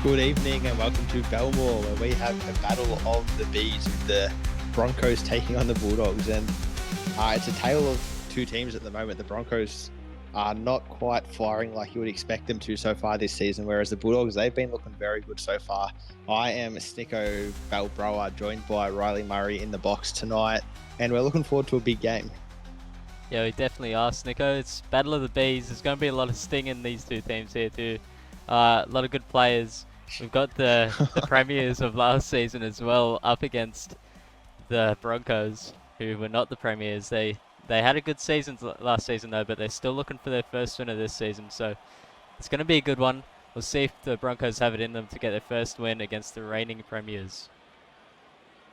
Good evening and welcome to Belmore, where we have a battle of the bees with the Broncos taking on the Bulldogs. And it's a tale of two teams at the moment. The Broncos are not quite firing like you would expect them to so far this season, whereas the Bulldogs, they've been looking very good so far. I am Snicko Balbroa, joined by Riley Murray in the box tonight, and we're looking forward to a big game. Yeah, we definitely are, Snicko. It's Battle of the Bees. There's going to be a lot of sting in these two teams here too. A lot of good players. We've got the premiers of last season as well up against the Broncos, who were not the premiers. They had a good season last season though, but they're still looking for their first win of this season. So it's going to be a good one. We'll see if the Broncos have it in them to get their first win against the reigning premiers.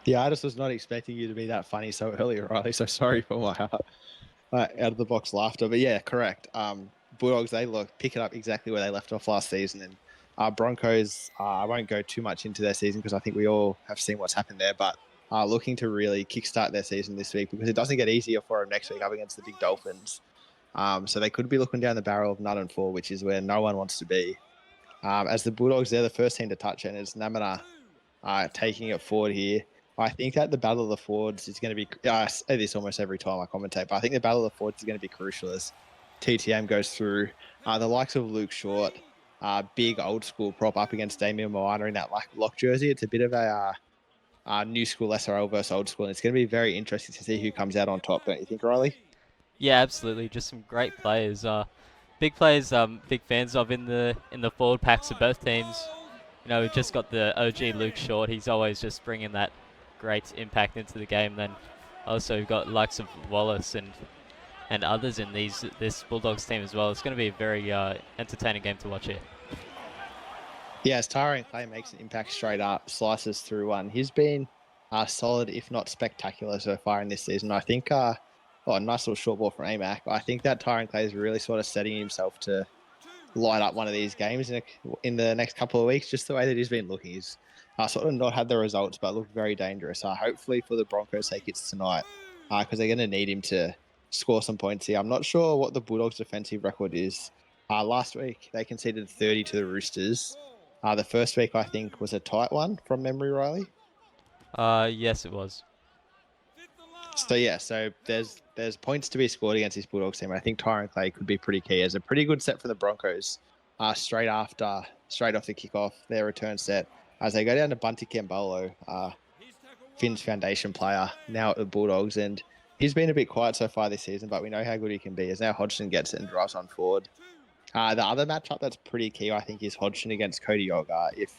Yeah, I just was not expecting you to be that funny so early, Riley. So sorry for my out of the box laughter. But yeah, correct. Bulldogs, they pick it up exactly where they left off last season, and Broncos, I won't go too much into their season because I think we all have seen what's happened there, but looking to really kickstart their season this week because it doesn't get easier for them next week up against the big Dolphins. So they could be looking down the barrel of 9-4, which is where no one wants to be. As the Bulldogs, they're the first team to touch it, and it's Namana taking it forward here. I think that the battle of the forwards is going to be, I say this almost every time I commentate, but I think the battle of the forwards is going to be crucial as TTM goes through. The likes of Luke Short, big old school prop up against Damian Moana in that lock jersey. It's a bit of a new school SRL versus old school, and it's going to be very interesting to see who comes out on top, don't you think, Riley? Yeah, absolutely. Just some great players. Big players. Big fans of in the forward packs of both teams. You know, we've just got the OG Luke Short. He's always just bringing that great impact into the game. Then also we've got likes of Wallace and others in this Bulldogs team as well. It's going to be a very entertaining game to watch here. Yeah, as Tyrone Clay makes an impact straight up, slices through one. He's been solid, if not spectacular, so far in this season. I think, a nice little short ball from AMAC. I think that Tyrone Clay is really sort of setting himself to light up one of these games in the next couple of weeks. Just the way that he's been looking, he's sort of not had the results, but looked very dangerous. Hopefully for the Broncos' sake, it's tonight because they're going to need him to score some points here. I'm not sure what the Bulldogs' defensive record is. Last week, they conceded 30 to the Roosters. The first week, I think, was a tight one from memory, Riley. Yes, it was. So there's points to be scored against this Bulldogs team. I think Tyrone Clay could be pretty key. As a pretty good set for the Broncos. Straight off the kickoff, their return set as they go down to Bunty Kembolo, Finn's foundation player, now at the Bulldogs, and he's been a bit quiet so far this season, but we know how good he can be. As now Hodgson gets it and drives on forward. The other matchup that's pretty key, I think, is Hodgson against Cody Yoga. If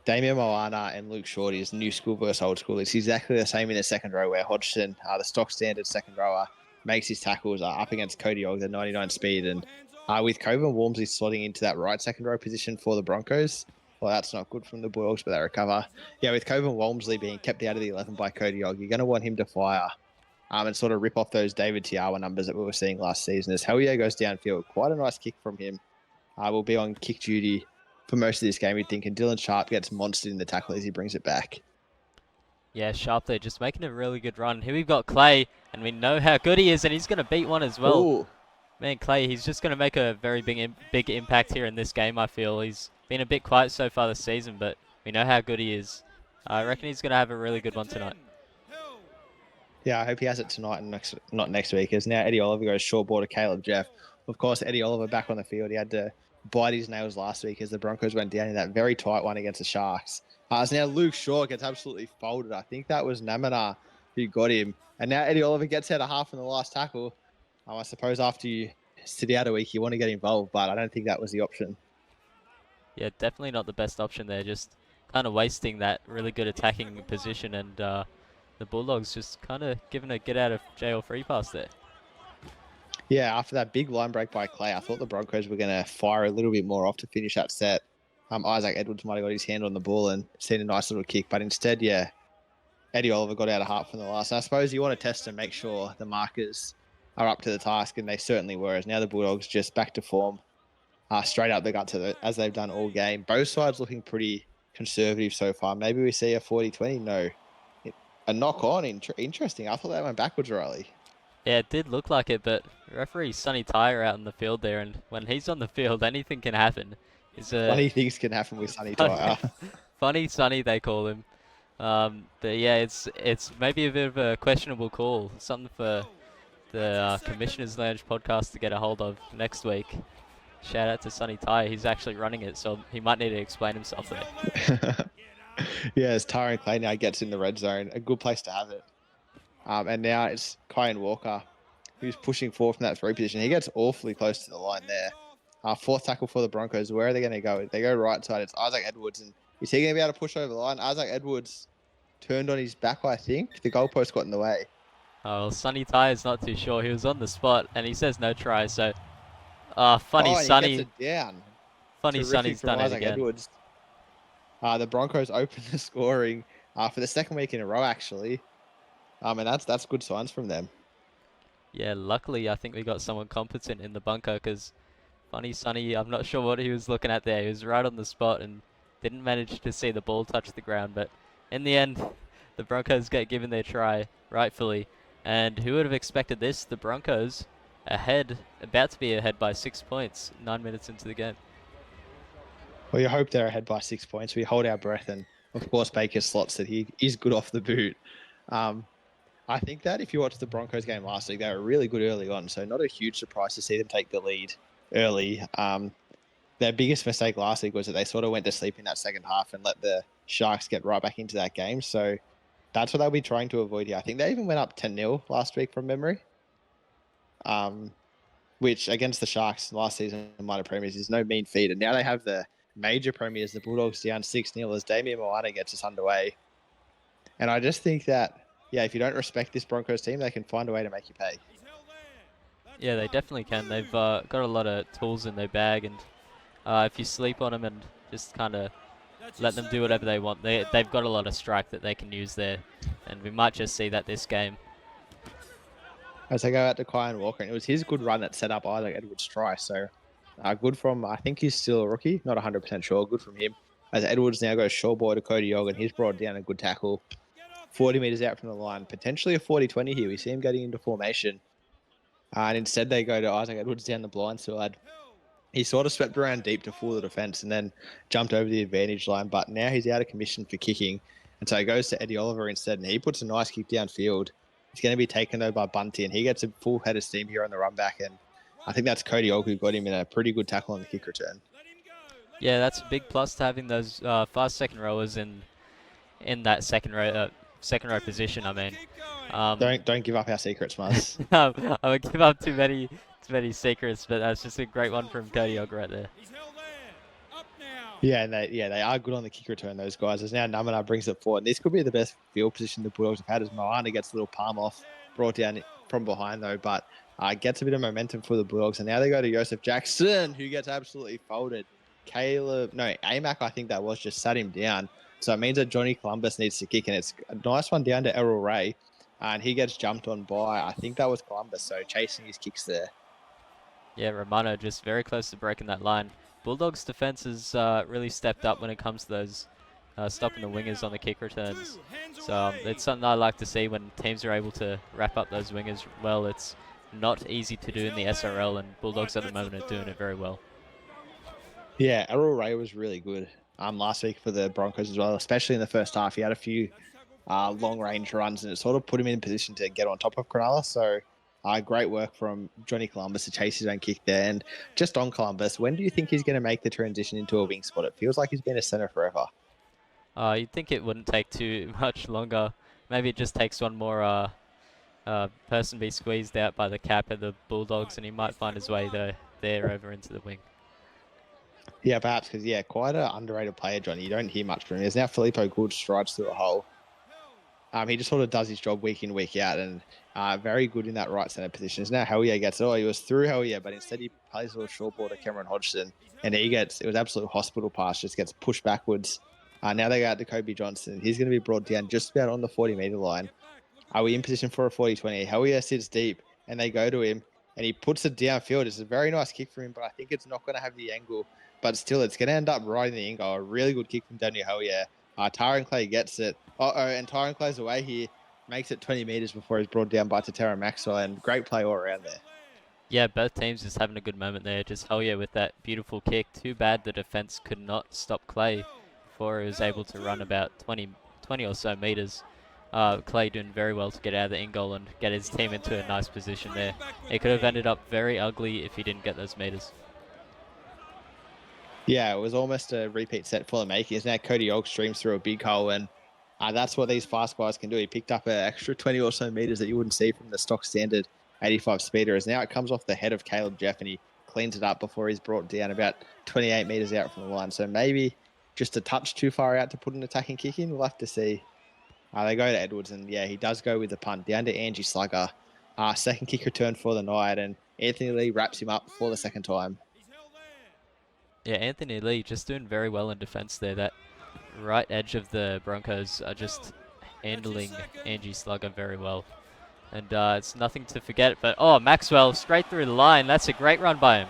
Damian Moana and Luke Short is new school versus old school, it's exactly the same in the second row where Hodgson, the stock standard second rower, makes his tackles up against Cody Yoga at 99 speed. And with Coven Walmsley slotting into that right second row position for the Broncos, well, that's not good from the Bulldogs, but they recover. Yeah, with Coven Walmsley being kept out of the 11 by Cody Yoga, you're going to want him to fire and sort of rip off those David Tiawa numbers that we were seeing last season. As Hellier goes downfield, quite a nice kick from him. Will be on kick duty for most of this game, you'd think, and Dylan Sharp gets monstered in the tackle as he brings it back. Yeah, Sharp there, just making a really good run. Here we've got Clay, and we know how good he is, and he's going to beat one as well. Ooh. Man, Clay, he's just going to make a very big impact here in this game, I feel. He's been a bit quiet so far this season, but we know how good he is. I reckon he's going to have a really good one tonight. Yeah, I hope he has it tonight and not next week, as now Eddie Oliver goes short ball to Caleb Jeff. Of course, Eddie Oliver back on the field. He had to bite his nails last week as the Broncos went down in that very tight one against the Sharks. So now Luke Shaw gets absolutely folded. I think that was Namana who got him. And now Eddie Oliver gets out a half in the last tackle. I suppose after you sit out a week, you want to get involved, but I don't think that was the option. Yeah, definitely not the best option there. Just kind of wasting that really good attacking position, and the Bulldogs just kind of giving a get out of jail free pass there. Yeah, after that big line break by Clay, I thought the Broncos were going to fire a little bit more off to finish that set. Isaac Edwards might have got his hand on the ball and seen a nice little kick, but instead, yeah, Eddie Oliver got out a half from the last. I suppose you want to test and make sure the markers are up to the task, and they certainly were. As now the Bulldogs just back to form, straight up the gut as they've done all game. Both sides looking pretty conservative so far. Maybe we see a 40-20. No, a knock on. Interesting. I thought that went backwards, Riley. Yeah, it did look like it, but referee Sonny Tyre out in the field there, and when he's on the field, anything can happen. He's a Funny things can happen with Sonny Tyre. funny Sonny, they call him. But yeah, it's maybe a bit of a questionable call. Something for the Commissioner's Lounge podcast to get a hold of next week. Shout out to Sonny Tyre. He's actually running it, so he might need to explain himself there. Yeah, as Tyron Clay now gets in the red zone, a good place to have it. And now it's Kyan Walker who's pushing forward from that 3 position. He gets awfully close to the line there. Fourth tackle for the Broncos. Where are they going to go? They go right side. It's Isaac Edwards. And is he going to be able to push over the line? Isaac Edwards turned on his back, I think. The goalpost got in the way. Oh, well, Sonny Tyre's not too sure. He was on the spot, and he says no try, so... funny Sonny. He gets it down. Funny Terrific Sonny's from done Isaac it again. Edwards. The Broncos open the scoring for the second week in a row, actually. And that's good signs from them. Yeah, luckily I think we got someone competent in the bunker, because funny Sonny, I'm not sure what he was looking at there. He was right on the spot and didn't manage to see the ball touch the ground. But in the end, the Broncos get given their try, rightfully. And who would have expected this? The Broncos ahead, about to be ahead by 6 points, 9 minutes into the game. Well, you hope they're ahead by 6 points. We hold our breath, and of course Baker slots that he is good off the boot. I think that if you watched the Broncos game last week, they were really good early on, so not a huge surprise to see them take the lead early. Their biggest mistake last week was that they sort of went to sleep in that second half and let the Sharks get right back into that game. So that's what they'll be trying to avoid here. I think they even went up 10-0 last week from memory, which against the Sharks last season in minor premiers is no mean feat. And now they have the major premiers, the Bulldogs, down 6-0 as Damien Moana gets us underway. And I just think that, yeah, if you don't respect this Broncos team, they can find a way to make you pay. Yeah, they definitely can. They've got a lot of tools in their bag, and if you sleep on them and just kind of let them do whatever they want, they've got a lot of strike that they can use there, and we might just see that this game. As they go out to Kyan Walker, and it was his good run that set up Isaac Edwards' try. So good from, I think he's still a rookie, not 100% sure. Good from him. As Edwards now goes short boy to Cody Ogg, and he's brought down a good tackle. 40 metres out from the line, potentially a 40-20 here. We see him getting into formation. And instead they go to Isaac Edwards down the blind side. He sort of swept around deep to fool the defence and then jumped over the advantage line. But now he's out of commission for kicking. And so he goes to Eddie Oliver instead, and he puts a nice kick downfield. He's going to be taken though by Bunty, and he gets a full head of steam here on the run back. And I think that's Cody Ogg who got him in a pretty good tackle on the kick return. Yeah, that's a big plus to having those fast second rowers in that second row position. I mean, don't give up our secrets, Muzz. I would give up too many secrets, but that's just a great one from Cody Ogg right there. Yeah, and they are good on the kick return, those guys. As now Namana brings it forward. And this could be the best field position the Bulldogs have had, as Moana gets a little palm off, brought down from behind though, but gets a bit of momentum for the Bulldogs. And now they go to Joseph Jackson, who gets absolutely folded. Amac, I think that was, just sat him down. So it means that Johnny Columbus needs to kick, and it's a nice one down to Errol Ray. And he gets jumped on by, I think that was Columbus, so chasing his kicks there. Yeah, Romano just very close to breaking that line. Bulldogs' defense has really stepped up when it comes to those stopping the wingers on the kick returns. So it's something I like to see when teams are able to wrap up those wingers well. It's not easy to do in the SRL, and Bulldogs at the moment are doing it very well. Yeah, Errol Ray was really good last week for the Broncos as well, especially in the first half. He had a few long-range runs, and it sort of put him in position to get on top of Cronulla. So great work from Johnny Columbus to chase his own kick there. And just on Columbus, when do you think he's going to make the transition into a wing spot? It feels like he's been a centre forever. You'd think it wouldn't take too much longer. Maybe it just takes one more person be squeezed out by the cap at the Bulldogs, and he might find his way there over into the wing. Yeah, perhaps, because, quite an underrated player, Johnny. You don't hear much from him. There's now Filippo Good strides through a hole. He just sort of does his job week in, week out, and very good in that right centre position. Now Hellier gets he was through Hellier, but instead he plays a little short ball to Cameron Hodgson, and it was absolute hospital pass, just gets pushed backwards. Now they go out to Kobe Johnson. He's going to be brought down just about on the 40-metre line. Are we in position for a 40-20? Hellier sits deep, and they go to him, and he puts it downfield. It's a very nice kick for him, but I think it's not going to have the angle. But still, it's going to end up right in the angle. A really good kick from Daniel Hellier. Tyron Clay gets it. And Tyron Clay's away here. Makes it 20 metres before he's brought down by Tatera Maxwell. And great play all around there. Yeah, both teams just having a good moment there. Just hell yeah with that beautiful kick. Too bad the defense could not stop Clay before he was able to run about 20 or so meters. Clay doing very well to get out of the in goal and get his team into a nice position there. It could have ended up very ugly if he didn't get those meters. Yeah, it was almost a repeat set for the makers. Now Cody Oak streams through a big hole, and that's what these fast guys can do. He picked up an extra 20 or so meters that you wouldn't see from the stock standard 85 speeder. As now it comes off the head of Caleb Jeff, and he cleans it up before he's brought down about 28 meters out from the line. So maybe just a touch too far out to put an attacking kick in. We'll have to see. They go to Edwards, and yeah, he does go with the punt down to Angie Slugger. Second kick return for the night, and Anthony Lee wraps him up for the second time. Yeah, Anthony Lee just doing very well in defense there. That right edge of the Broncos are just handling Angie Slugger very well. And it's nothing to forget, but oh, Maxwell straight through the line. That's a great run by him.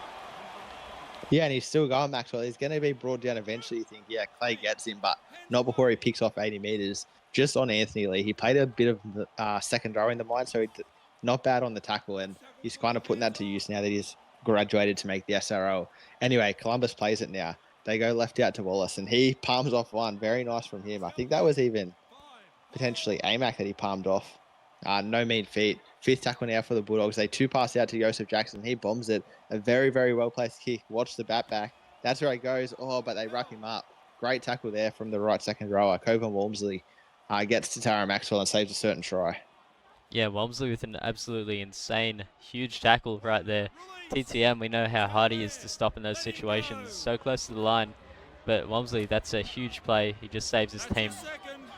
Yeah, and he's still going, Maxwell. He's going to be brought down eventually. You think, yeah, Clay gets him, but not before he picks off 80 meters. Just on Anthony Lee. He played a bit of second row in the mind, so not bad on the tackle, and he's kind of putting that to use now that he's graduated to make the SRL. Anyway, Columbus plays it now. They go left out to Wallace, and he palms off one. Very nice from him. I think that was even potentially AMAC that he palmed off. No mean feat. Fifth tackle now for the Bulldogs. They two pass out to Joseph Jackson. He bombs it. A very, very well-placed kick. Watch the bat back. That's where he goes. Oh, but they wrap him up. Great tackle there from the right second rower. Coven Walmsley gets to Tara Maxwell and saves a certain try. Yeah, Walmsley with an absolutely insane, huge tackle right there. TTM, we know how hard he is to stop in those situations. So close to the line. But Walmsley, that's a huge play. He just saves his team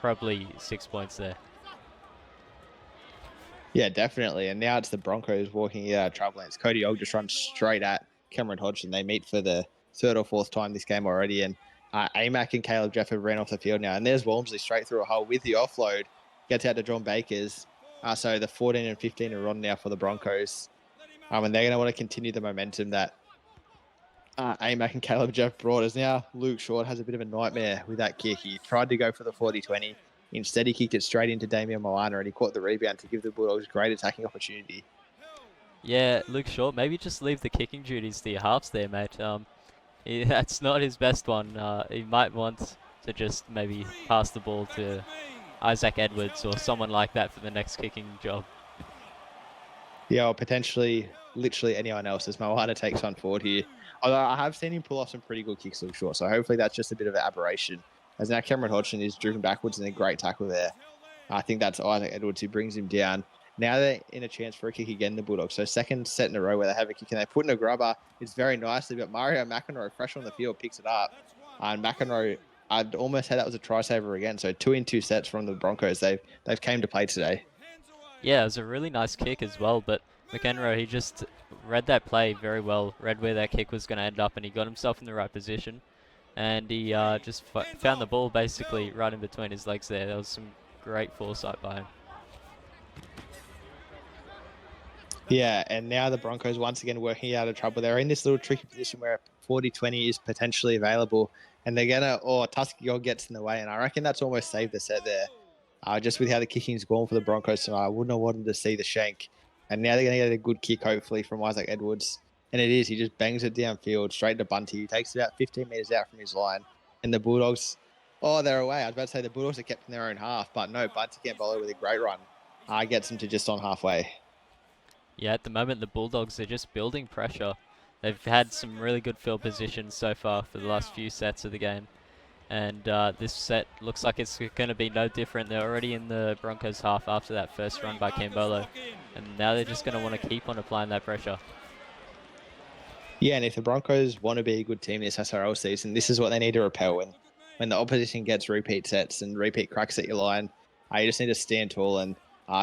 probably 6 points there. Yeah, definitely. And now it's the Broncos walking out of trouble. And it's Cody Og just runs straight at Cameron Hodgson. They meet for the third or fourth time this game already. And AMAC and Caleb Jeff have ran off the field now. And there's Walmsley straight through a hole with the offload. Gets out to John Bakers. So the 14 and 15 are on now for the Broncos. And they're going to want to continue the momentum that AMAC and Caleb Jeff brought us. Now Luke Short has a bit of a nightmare with that kick. He tried to go for the 40-20. Instead, he kicked it straight into Damian Moana, and he caught the rebound to give the Bulldogs great attacking opportunity. Yeah, Luke Short, maybe just leave the kicking duties to your halves there, mate. That's not his best one. He might want to just maybe pass the ball to Isaac Edwards or someone like that for the next kicking job. Yeah, or potentially literally anyone else as Moana takes one forward here. Although I have seen him pull off some pretty good kicks, Luke Short, so hopefully that's just a bit of an aberration. As now Cameron Hodgson is driven backwards and a great tackle there. I think that's Isaac Edwards who brings him down. Now they're in a chance for a kick again, the Bulldogs. So second set in a row where they have a kick and they put in a grubber. It's very nicely, but Mario McEnroe, fresh on the field, picks it up. And McEnroe, I'd almost say that was a try saver again. So 2 in 2 sets from the Broncos. They've came to play today. Yeah, it was a really nice kick as well, but McEnroe, he just read that play very well, read where that kick was going to end up, and he got himself in the right position. And he just found the ball basically right in between his legs there. That was some great foresight by him. Yeah, and now the Broncos once again working out of trouble. They're in this little tricky position where 40-20 is potentially available, and they're going to, Tuskegee gets in the way, and I reckon that's almost saved the set there. Just with how the kicking's gone for the Broncos tonight, I wouldn't have wanted to see the shank. And now they're going to get a good kick, hopefully, from Isaac Edwards. And it is. He just bangs it downfield, straight to Bunty. He takes it about 15 meters out from his line. And the Bulldogs, they're away. I was about to say the Bulldogs are kept in their own half. But no, Bunty Campbell with a great run gets them to just on halfway. Yeah, at the moment, the Bulldogs are just building pressure. They've had some really good field positions so far for the last few sets of the game. And this set looks like it's going to be no different. They're already in the Broncos half after that first run by Cambolo. And now they're just going to want to keep on applying that pressure. Yeah, and if the Broncos want to be a good team this SRL season, this is what they need to repel. When the opposition gets repeat sets and repeat cracks at your line, you just need to stand tall and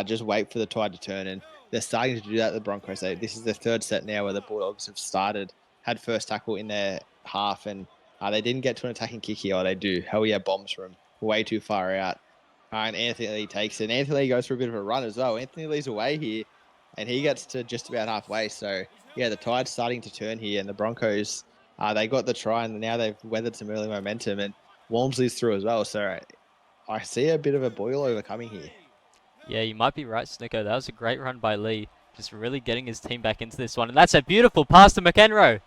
just wait for the tide to turn. And they're starting to do that, the Broncos. This is the third set now where the Bulldogs have had first tackle in their half, and they didn't get to an attacking kick here. They do. Hell yeah, bombs from way too far out. And Anthony Lee takes it. And Anthony Lee goes for a bit of a run as well. Anthony Lee's away here, and he gets to just about halfway. So, yeah, the tide's starting to turn here, and the Broncos, they got the try, and now they've weathered some early momentum, and Walmsley's through as well. So I see a bit of a boil over coming here. Yeah, you might be right, Snicko. That was a great run by Lee. just really getting his team back into this one. And that's a beautiful pass to McEnroe.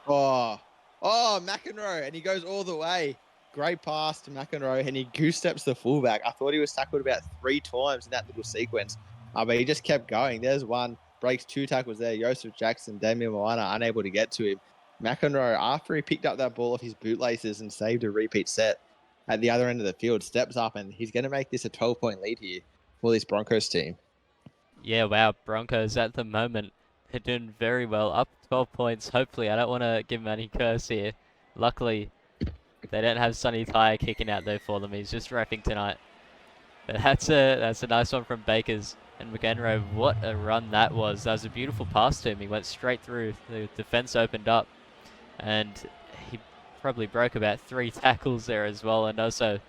Oh, McEnroe, and he goes all the way. Great pass to McEnroe, and he goose steps the fullback. I thought he was tackled about 3 times in that little sequence, but he just kept going. There's one, breaks 2 tackles there. Joseph Jackson, Damien Moana unable to get to him. McEnroe, after he picked up that ball off his bootlaces and saved a repeat set at the other end of the field, steps up, and he's going to make this a 12-point lead here for this Broncos team. Yeah, wow, Broncos at the moment are doing very well, up 12 points, hopefully. I don't want to give him any curse here. Luckily, they don't have Sonny Tyre kicking out there for them. He's just repping tonight. But that's a nice one from Bakers. And McEnroe, what a run that was. That was a beautiful pass to him. He went straight through. The defense opened up. And he probably broke about 3 tackles there as well. And also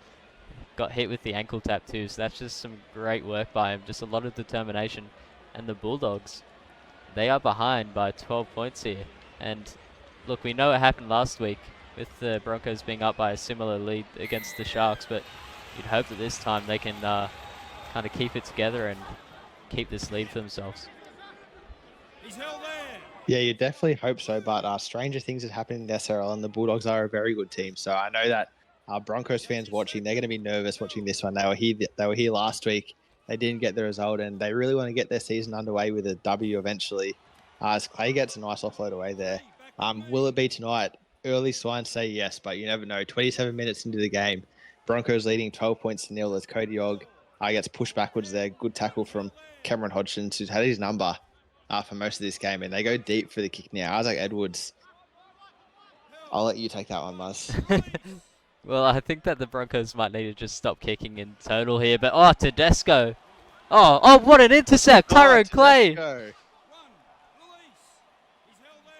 got hit with the ankle tap too. So that's just some great work by him. Just a lot of determination. And the Bulldogs, they are behind by 12 points here. And look, we know what happened last week with the Broncos being up by a similar lead against the Sharks, but you'd hope that this time they can kind of keep it together and keep this lead for themselves. Yeah, you definitely hope so, but stranger things have happened in the SRL, and the Bulldogs are a very good team. So I know that Broncos fans watching, they're going to be nervous watching this one. They were here last week. They didn't get the result, and they really want to get their season underway with a W eventually. As Clay gets a nice offload away there. Will it be tonight? Early signs say yes, but you never know. 27 minutes into the game, Broncos leading 12 points to 0 as Cody Ogg gets pushed backwards there. Good tackle from Cameron Hodgson, who's had his number for most of this game, and they go deep for the kick now. Isaac Edwards, I'll let you take that one, Muzz. Well, I think that the Broncos might need to just stop kicking in total here, but oh, Tedesco. Oh, what an intercept, Tyrone Clay.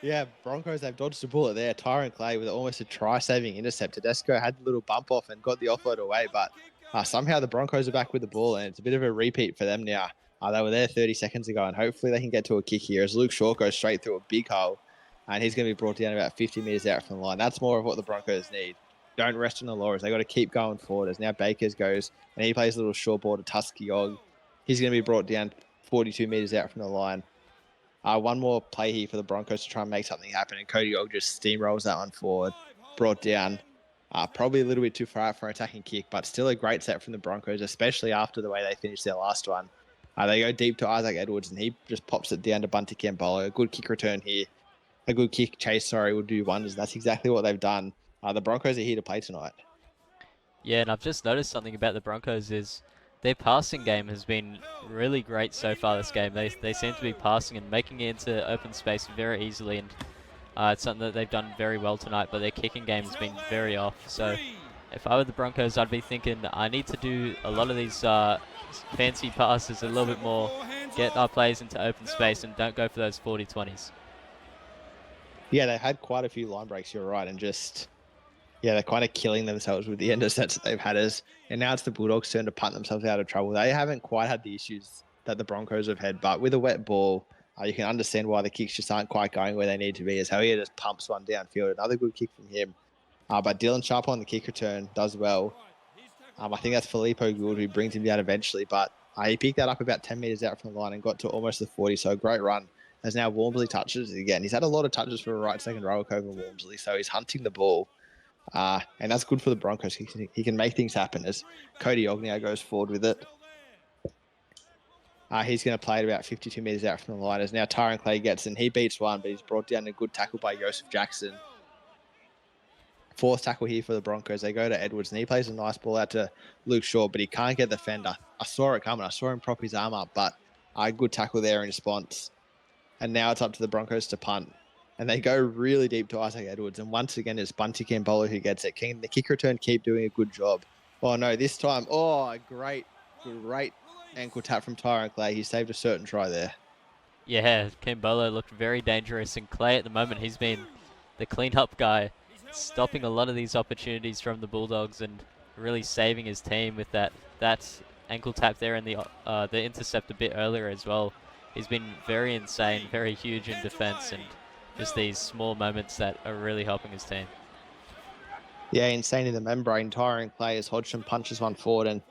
Yeah, Broncos, they've dodged the bullet there. Tyrone Clay with almost a try-saving intercept. Tedesco had a little bump off and got the offload away, but somehow the Broncos are back with the ball, and it's a bit of a repeat for them now. They were there 30 seconds ago, and hopefully they can get to a kick here as Luke Shaw goes straight through a big hole, and he's going to be brought down about 50 metres out from the line. That's more of what the Broncos need. Don't rest on the laurels. They've got to keep going forward as now Bakers goes, and he plays a little short ball to Tusky Ogg. He's going to be brought down 42 metres out from the line. One more play here for the Broncos to try and make something happen, and Cody Ogg just steamrolls that one forward, brought down. Probably a little bit too far out for an attacking kick, but still a great set from the Broncos, especially after the way they finished their last one. They go deep to Isaac Edwards, and he just pops it down to Bunty Campbell. A good kick return here. A good kick chase, will do wonders. That's exactly what they've done. The Broncos are here to play tonight. Yeah, and I've just noticed something about the Broncos is their passing game has been really great so far this game. They seem to be passing and making it into open space very easily, and it's something that they've done very well tonight, but their kicking game has been very off. So if I were the Broncos, I'd be thinking I need to do a lot of these fancy passes a little bit more, get our players into open space, and don't go for those 40-20s. Yeah, they had quite a few line breaks, you're right, and just... Yeah, they're kind of killing themselves with the intercepts that they've had and now it's the Bulldogs' turn to punt themselves out of trouble. They haven't quite had the issues that the Broncos have had, but with a wet ball, you can understand why the kicks just aren't quite going where they need to be, as Hellier just pumps one downfield. Another good kick from him. But Dylan Sharp on the kick return does well. I think that's Filippo Gould who brings him down eventually, but he picked that up about 10 metres out from the line and got to almost the 40, so a great run. As now Walmsley touches it again. He's had a lot of touches for a right second row over Walmsley, so he's hunting the ball. And that's good for the Broncos. He can make things happen as Cody Ogg now goes forward with it. He's going to play it about 52 metres out from the line as now Tyrone Clay gets in. He beats one, but he's brought down a good tackle by Joseph Jackson. 4th tackle here for the Broncos. They go to Edwards, and he plays a nice ball out to Luke Shaw, but he can't get the fender. I saw it coming. I saw him prop his arm up, but a good tackle there in response. And now it's up to the Broncos to punt. And they go really deep to Isaac Edwards. And once again, it's Bunty Campbell who gets it. Can the kick return keep doing a good job? Oh, no, this time, a great ankle tap from Tyrone Clay. He saved a certain try there. Yeah, Campbell looked very dangerous. And Clay at the moment, he's been the clean-up guy, stopping a lot of these opportunities from the Bulldogs and really saving his team with that ankle tap there and the intercept a bit earlier as well. He's been very insane, very huge in defense, and just these small moments that are really helping his team. Yeah, insane in the membrane. Tyrone Clay as Hodgson punches one forward, and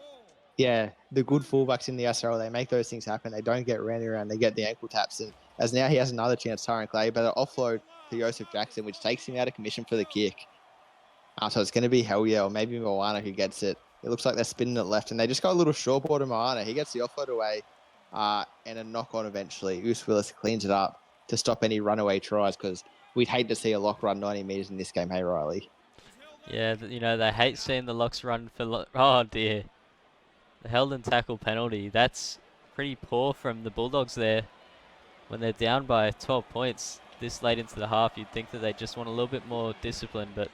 Yeah, the good fullbacks in the SRL, they make those things happen. They don't get rounded around. They get the ankle taps. And as now he has another chance, Tyron Clay, but an offload to Joseph Jackson, which takes him out of commission for the kick. So it's going to be Hell Yeah or maybe Moana who gets it. It looks like they're spinning it left, and they just got a little short ball to Moana. He gets the offload away and a knock-on eventually. Goose Willis cleans it up to stop any runaway tries because we'd hate to see a lock run 90 metres in this game, hey, Riley? Yeah, they hate seeing the locks run for... Oh, dear. The held and tackle penalty. That's pretty poor from the Bulldogs there. When they're down by 12 points this late into the half, you'd think that they just want a little bit more discipline, but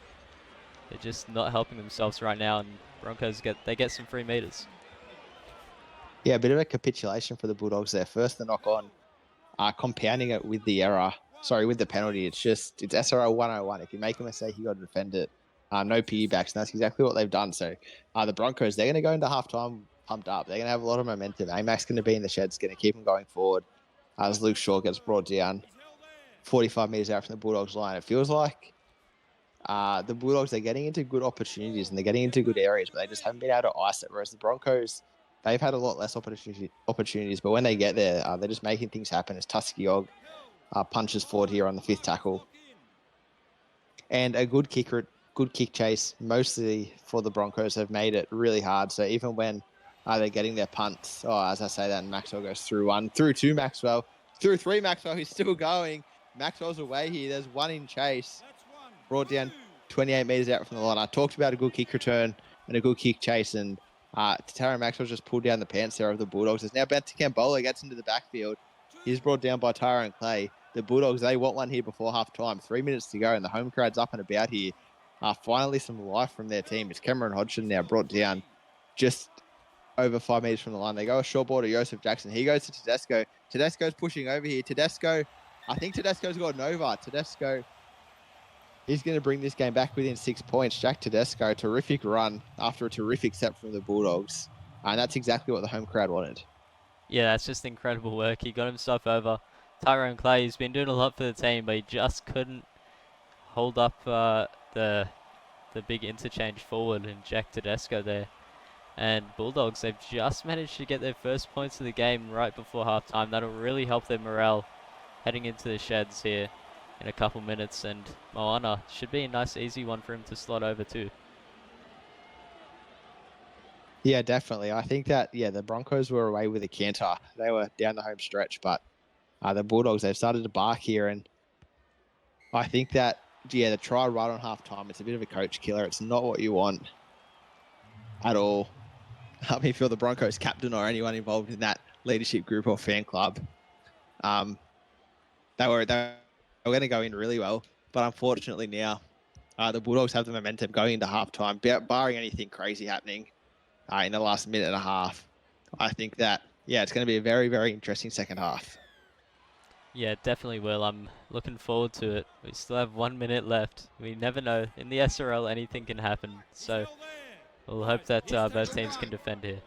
they're just not helping themselves right now, and Broncos get some free meters. Yeah, a bit of a capitulation for the Bulldogs there. First the knock on, compounding it with the with the penalty. It's SRL 101. If you make a mistake, you got to defend it. No piggybacks, and that's exactly what they've done. So the Broncos, they're going to go into halftime pumped up. They're going to have a lot of momentum. AMAC's going to be in the sheds, going to keep them going forward. As Luke Shaw gets brought down 45 metres out from the Bulldogs line. It feels like the Bulldogs, they're getting into good opportunities and they're getting into good areas, but they just haven't been able to ice it. Whereas the Broncos, they've had a lot less opportunities, but when they get there, they're just making things happen. As Tuskiog punches forward here on the 5th tackle. And a good kick chase, mostly for the Broncos, have made it really hard. So even when they're getting their punts, as I say that, and Maxwell goes through 1, through 2 Maxwell, through 3 Maxwell, he's still going. Maxwell's away here. There's 1 in chase. Brought down 28 metres out from the line. I talked about a good kick return and a good kick chase, and Tara Maxwell just pulled down the pants there of the Bulldogs. As now Benta Cambola gets into the backfield. He's brought down by Tyrone Clay. The Bulldogs, they want one here before half-time. 3 minutes to go, and the home crowd's up and about here. Finally, some life from their team. It's Cameron Hodgson now brought down just over 5 metres from the line. They go a short ball to Joseph Jackson. He goes to Tedesco. Tedesco's pushing over here. I think Tedesco's got an over. Tedesco, he's going to bring this game back within 6 points. Jack Tedesco, terrific run after a terrific set from the Bulldogs. And that's exactly what the home crowd wanted. Yeah, that's just incredible work. He got himself over. Tyrone Clay, he's been doing a lot for the team, but he just couldn't hold up the big interchange forward and Jack Tedesco there. And Bulldogs, they've just managed to get their first points of the game right before halftime. That'll really help their morale heading into the sheds here in a couple minutes. And Moana should be a nice, easy one for him to slot over too. Yeah, definitely. I think that, the Broncos were away with a canter. They were down the home stretch, but the Bulldogs, they've started to bark here. And I think that, the try right on halftime, it's a bit of a coach killer. It's not what you want at all. I mean, for the Broncos captain or anyone involved in that leadership group or fan club, they were going to go in really well. But unfortunately now, the Bulldogs have the momentum going into halftime, barring anything crazy happening in the last minute and a half. I think that, it's going to be a very, very interesting second half. Yeah, it definitely will. I'm looking forward to it. We still have 1 minute left. We never know. In the SRL, anything can happen. So we'll hope that both teams can defend here.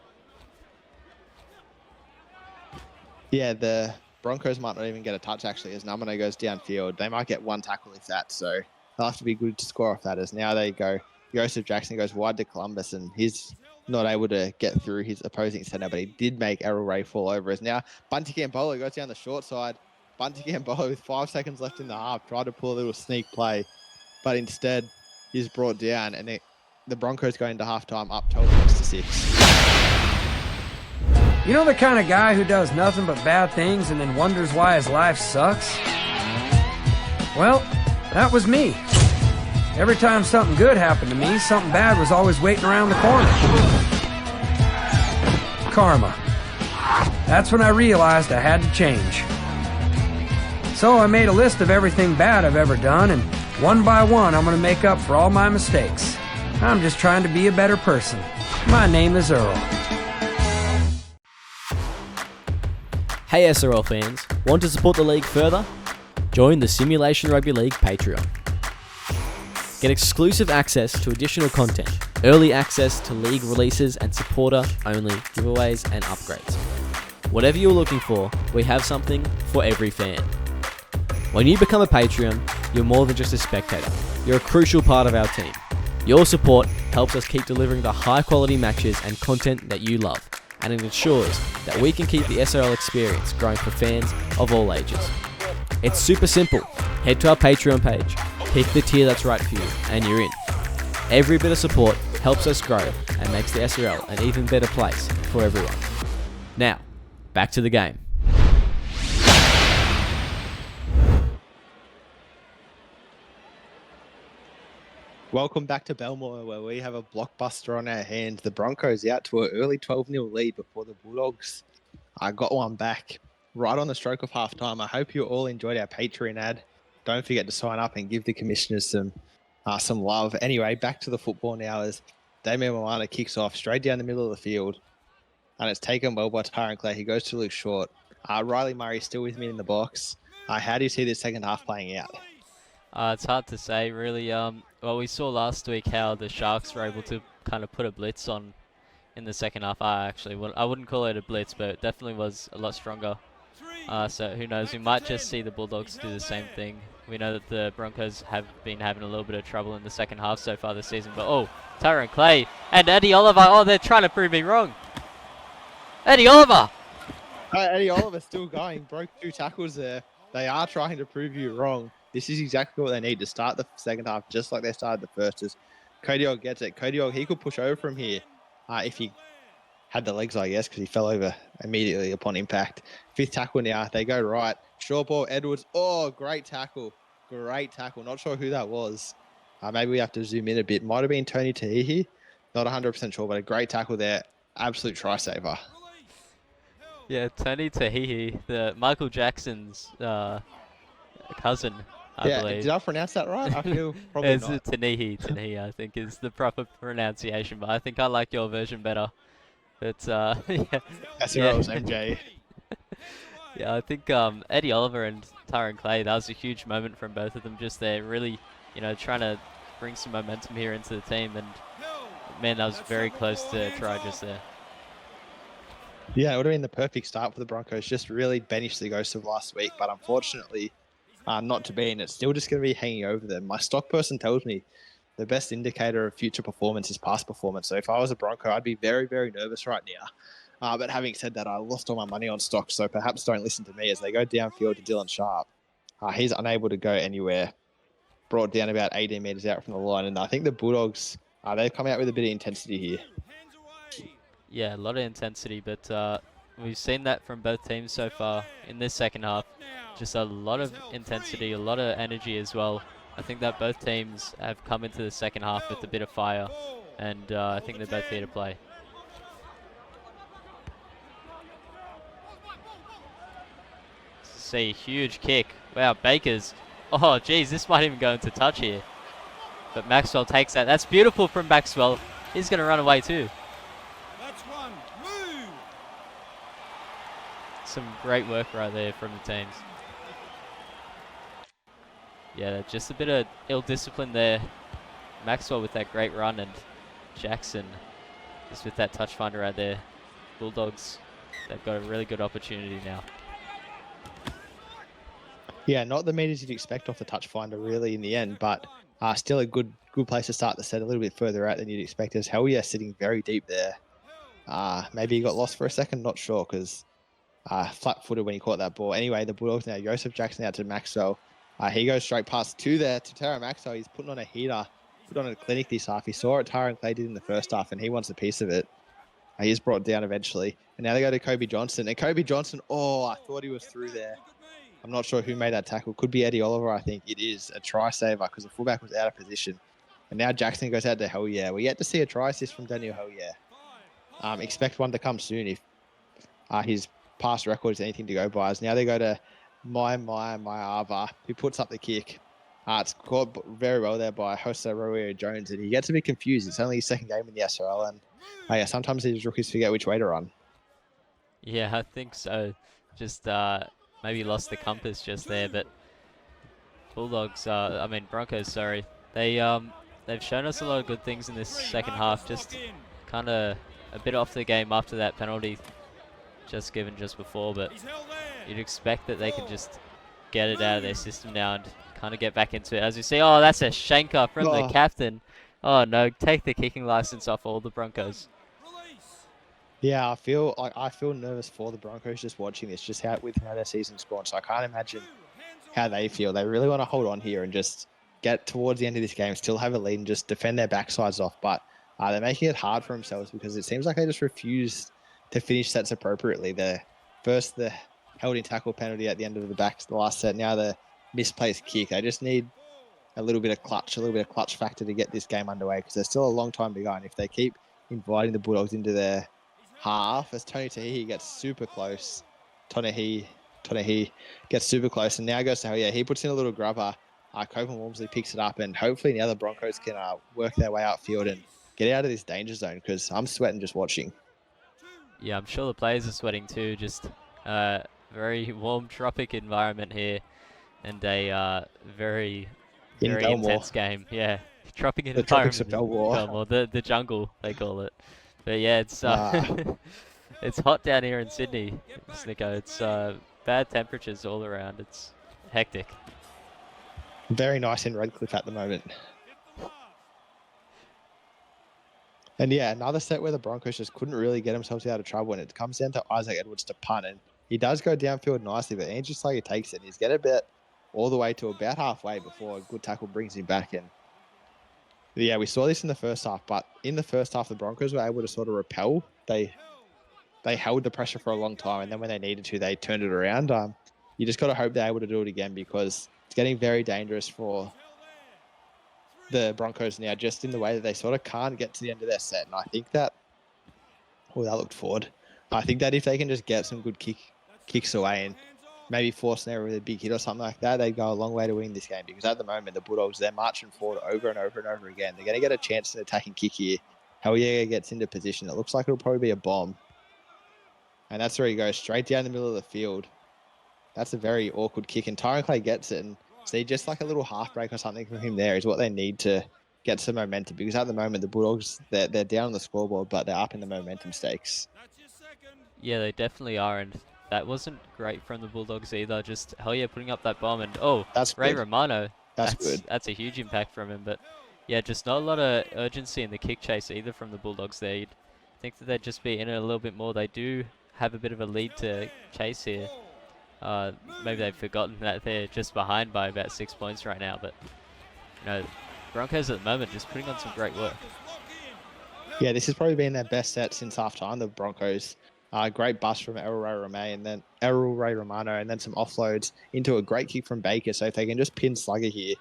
Yeah, the Broncos might not even get a touch, actually, as Namano goes downfield. They might get 1 tackle if that, so they'll have to be good to score off that, as now they go. Joseph Jackson goes wide to Columbus, and he's not able to get through his opposing centre, but he did make Errol Ray fall over. As now Bunty Cambola goes down the short side. Bunty Cambola with 5 seconds left in the half tried to pull a little sneak play, but instead he's brought down, and the Broncos go into halftime up 12 points to 6. You know the kind of guy who does nothing but bad things and then wonders why his life sucks? Well, that was me. Every time something good happened to me, something bad was always waiting around the corner. Karma. That's when I realized I had to change. So I made a list of everything bad I've ever done, and one by one I'm going to make up for all my mistakes. I'm just trying to be a better person. My name is Earl. Hey SRL fans, want to support the league further? Join the Simulation Rugby League Patreon. Get exclusive access to additional content, early access to league releases and supporter-only giveaways and upgrades. Whatever you're looking for, we have something for every fan. When you become a Patreon, you're more than just a spectator. You're a crucial part of our team. Your support helps us keep delivering the high quality matches and content that you love, and it ensures that we can keep the SRL experience growing for fans of all ages. It's super simple. Head to our Patreon page, pick the tier that's right for you, and you're in. Every bit of support helps us grow and makes the SRL an even better place for everyone. Now, back to the game. Welcome back to Belmore, where we have a blockbuster on our hands. The Broncos out to an early 12-0 lead before the Bulldogs got one back right on the stroke of halftime. I hope you all enjoyed our Patreon ad. Don't forget to sign up and give the commissioners some love. Anyway, back to the football now as Damien Moana kicks off straight down the middle of the field, and it's taken well by Tyron Clay. He goes to Luke Short. Riley Murray still with me in the box. How do you see this second half playing out? It's hard to say, really. Well, we saw last week how the Sharks were able to kind of put a blitz on in the second half. I wouldn't call it a blitz, but it definitely was a lot stronger. So who knows? We might just see the Bulldogs do the same thing. We know that the Broncos have been having a little bit of trouble in the second half so far this season. But Tyrone Clay and Eddie Oliver. They're trying to prove me wrong. Eddie Oliver. Eddie Oliver still going. Broke 2 tackles there. They are trying to prove you wrong. This is exactly what they need to start the second half, just like they started the first. As Kodiak gets it. Kodiak, he could push over from here if he had the legs, I guess, because he fell over immediately upon impact. 5th tackle now. They go right. Short ball, Edwards. Oh, great tackle. Great tackle. Not sure who that was. Maybe we have to zoom in a bit. Might have been Tony Tahihi. Not 100% sure, but a great tackle there. Absolute try saver. Yeah, Tony Tahihi, the Michael Jackson's cousin, I believe. Did I pronounce that right? I feel probably it's not. Tanihi, I think is the proper pronunciation, but I think I like your version better. But yeah. SRL's MJ. Yeah, I think Eddie Oliver and Tyron Clay, that was a huge moment from both of them. Just there, really, trying to bring some momentum here into the team, and man, that was very close to a try just there. Yeah, it would have been the perfect start for the Broncos. Just really banished the ghost of last week, but unfortunately, not to be, and it's still just going to be hanging over them. My stock person tells me the best indicator of future performance is past performance. So if I was a Bronco, I'd be very, very nervous right now. But having said that, I lost all my money on stocks, so perhaps don't listen to me as they go downfield to Dylan Sharp. He's unable to go anywhere. Brought down about 18 metres out from the line, and I think the Bulldogs, they've come out with a bit of intensity here. Yeah, a lot of intensity, but we've seen that from both teams so far in this second half. Just a lot of intensity, a lot of energy as well. I think that both teams have come into the second half with a bit of fire, and I think they're both here to play. See, huge kick. Wow, Bakers. Oh, geez, this might even go into touch here. But Maxwell takes that. That's beautiful from Maxwell. He's going to run away too. Some great work right there from the teams. Yeah, just a bit of ill discipline there. Maxwell with that great run, and Jackson just with that touch finder right there. Bulldogs, they've got a really good opportunity now. Yeah, not the meters you'd expect off the touch finder really in the end, but still a good place to start the set, a little bit further out than you'd expect. As Hell Yeah sitting very deep there. Maybe he got lost for a second, not sure, because flat-footed when he caught that ball. Anyway, the Bulldogs now, Joseph Jackson out to Maxwell. He goes straight past to Tara Maxwell. He's putting on a heater, put on a clinic this half. He saw what Tyron Clay did in the first half, and he wants a piece of it. He is brought down eventually. And now they go to Kobe Johnson. And Kobe Johnson, I thought he was through there. I'm not sure who made that tackle. Could be Eddie Oliver, I think. It is a try saver because the fullback was out of position. And now Jackson goes out to Hell Yeah. We yet to see a try assist from Daniel Hell Yeah. Expect one to come soon if his past record is anything to go by. As now they go to Ava, who puts up the kick. It's caught very well there by Jose Royo Jones, and he gets a bit confused. It's only his second game in the SRL, and sometimes these rookies forget which way to run. Yeah, I think so. Just maybe lost the compass just there, but Broncos, sorry. They've shown us a lot of good things in this second half. Just kind of a bit off the game after that penalty just given just before, but you'd expect that they can just get it out of their system now and kind of get back into it. As you see, that's a shanker from the captain. Oh no, take the kicking license off all the Broncos. Yeah, I feel nervous for the Broncos just watching this, just how their season's gone. So I can't imagine how they feel. They really want to hold on here and just get towards the end of this game, still have a lead and just defend their backsides off. But they're making it hard for themselves because it seems like they just refuse to finish sets appropriately. The held in tackle penalty at the end of the last set. Now the misplaced kick. They just need a little bit of clutch factor to get this game underway because there's still a long time to go. And if they keep inviting the Bulldogs into their half, as Tony Tahihi gets super close, Tahihi gets super close and now goes to Hell. He puts in a little grubber. Copen Walmsley picks it up and hopefully now the Broncos can work their way outfield and get out of this danger zone because I'm sweating just watching. Yeah, I'm sure the players are sweating too. Just very warm tropic environment here and a very intense game. Yeah, tropic the tropics of Belmore, the jungle they call it. But yeah, it's it's hot down here in Sydney, Snicko. It's bad temperatures all around. It's hectic. Very nice in Redcliffe at the moment. And yeah, another set where the Broncos just couldn't really get themselves out of trouble, and it comes down to Isaac Edwards to punt, and he does go downfield nicely, but Andrew Slager takes it. He's get a bit all the way to about halfway before a good tackle brings him back in. Yeah, we saw this in the first half, but in the first half, the Broncos were able to sort of repel. They held the pressure for a long time, and then when they needed to, they turned it around. You just got to hope they're able to do it again because it's getting very dangerous for the Broncos now, just in the way that they sort of can't get to the end of their set. And I think that, that looked forward. I think that if they can just get some good kicks away and maybe force an error with a big hit or something like that, they go a long way to win this game because at the moment, the Bulldogs, they're marching forward over and over and over again. They're going to get a chance to attack and kick here. Hell yeah gets into position. It looks like it'll probably be a bomb. And that's where he goes, straight down the middle of the field. That's a very awkward kick, and Tyron Clay gets it. And see, just like a little half break or something from him there is what they need to get some momentum because at the moment, the Bulldogs, they're down on the scoreboard, but they're up in the momentum stakes. Yeah, they definitely are, and that wasn't great from the Bulldogs either. Just hell yeah, putting up that bomb, and that's Ray good. Romano. That's good. That's a huge impact from him, but yeah, just not a lot of urgency in the kick chase either from the Bulldogs there. You'd think that they'd just be in it a little bit more. They do have a bit of a lead to chase here. Maybe they've forgotten that they're just behind by about 6 points right now, but Broncos at the moment just putting on some great work. Yeah, this has probably been their best set since halftime, the Broncos. Great bust from Errol Ray Romano, and then some offloads into a great kick from Baker. So if they can just pin Slugger here,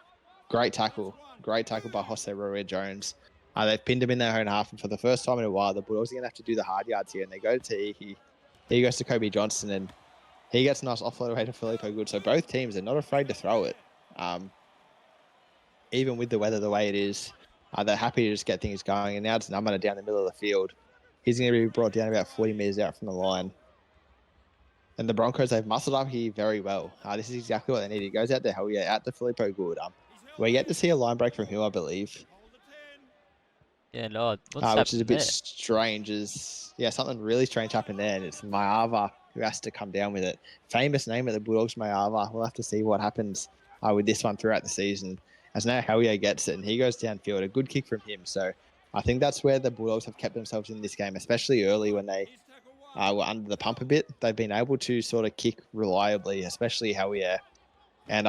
great tackle by Jose Roya Jones. They've pinned him in their own half, and for the first time in a while, the Bulldogs are going to have to do the hard yards here, and they go to Tahihi. He goes to Kobe Johnson, and he gets a nice offload away to Filippo Good. So both teams are not afraid to throw it. Even with the weather the way it is, they're happy to just get things going. And now it's Numana down the middle of the field. He's going to be brought down about 40 metres out from the line. And the Broncos, they've muscled up here very well. This is exactly what they need. He goes out to hell yeah, out to Filippo Good. We get to see a line break from him, I believe. Yeah, no, which is a bit strange. Something really strange happened there, and it's Mayava who has to come down with it. Famous name of the Bulldogs, Mayava. We'll have to see what happens with this one throughout the season. As now Hellier gets it, and he goes downfield. A good kick from him. So I think that's where the Bulldogs have kept themselves in this game, especially early when they were under the pump a bit. They've been able to sort of kick reliably, especially Hellier. And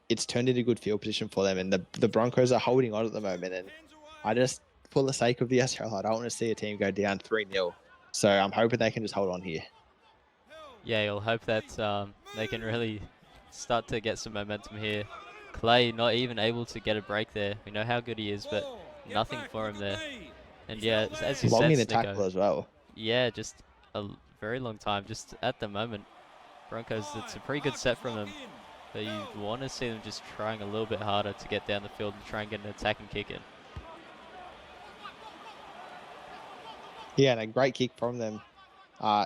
it's turned into good field position for them. And the Broncos are holding on at the moment. And I just, for the sake of the SRL, I don't want to see a team go down 3-0. So I'm hoping they can just hold on here. Yeah, you'll hope that they can really start to get some momentum here. Clay not even able to get a break there. We know how good he is, but nothing for him there. And yeah, as you said, long in the tackle as well. Yeah, just a very long time. Just at the moment, Broncos, it's a pretty good set from them. But you want to see them just trying a little bit harder to get down the field and try and get an attack and kick in. Yeah, and a great kick from them.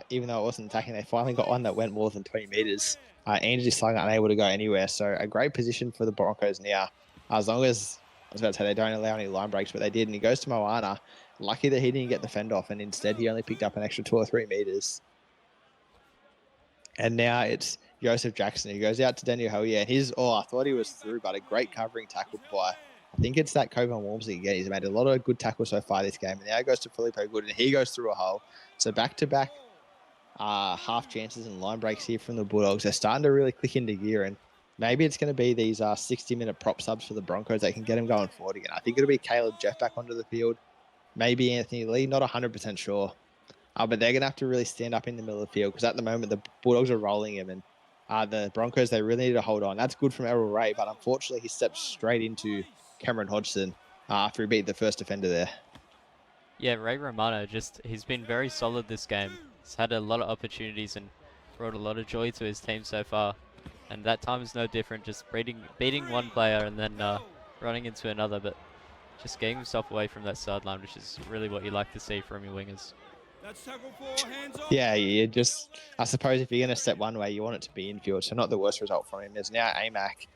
Even though it wasn't attacking, they finally got one that went more than 20 metres. Andrew Slung unable to go anywhere. So a great position for the Broncos now. As long as, I was about to say, they don't allow any line breaks, but they did. And he goes to Moana. Lucky that he didn't get the fend off, and instead he only picked up an extra 2 or 3 metres. And now it's Joseph Jackson. He goes out to Daniel Hellier. And I thought he was through, but a great covering tackle by I think it's that Coburn Walmsley again. He's made a lot of good tackles so far this game. And now it goes to Filippo Good, and he goes through a hole. So back-to-back half chances and line breaks here from the Bulldogs. They're starting to really click into gear, and maybe it's going to be these 60-minute prop subs for the Broncos that can get them going forward again. I think it'll be Caleb Jeff back onto the field. Maybe Anthony Lee, not 100% sure. But they're going to have to really stand up in the middle of the field because at the moment the Bulldogs are rolling him, and the Broncos, they really need to hold on. That's good from Errol Ray, but unfortunately he stepped straight into Cameron Hodgson after he beat the first defender there. Yeah, Ray Romano, he's been very solid this game. He's had a lot of opportunities and brought a lot of joy to his team so far. And that time is no different, just beating one player and then running into another, but just getting himself away from that sideline, which is really what you like to see from your wingers. Yeah, I suppose if you're going to step one way, you want it to be infield, so not the worst result from him. There's now AMAC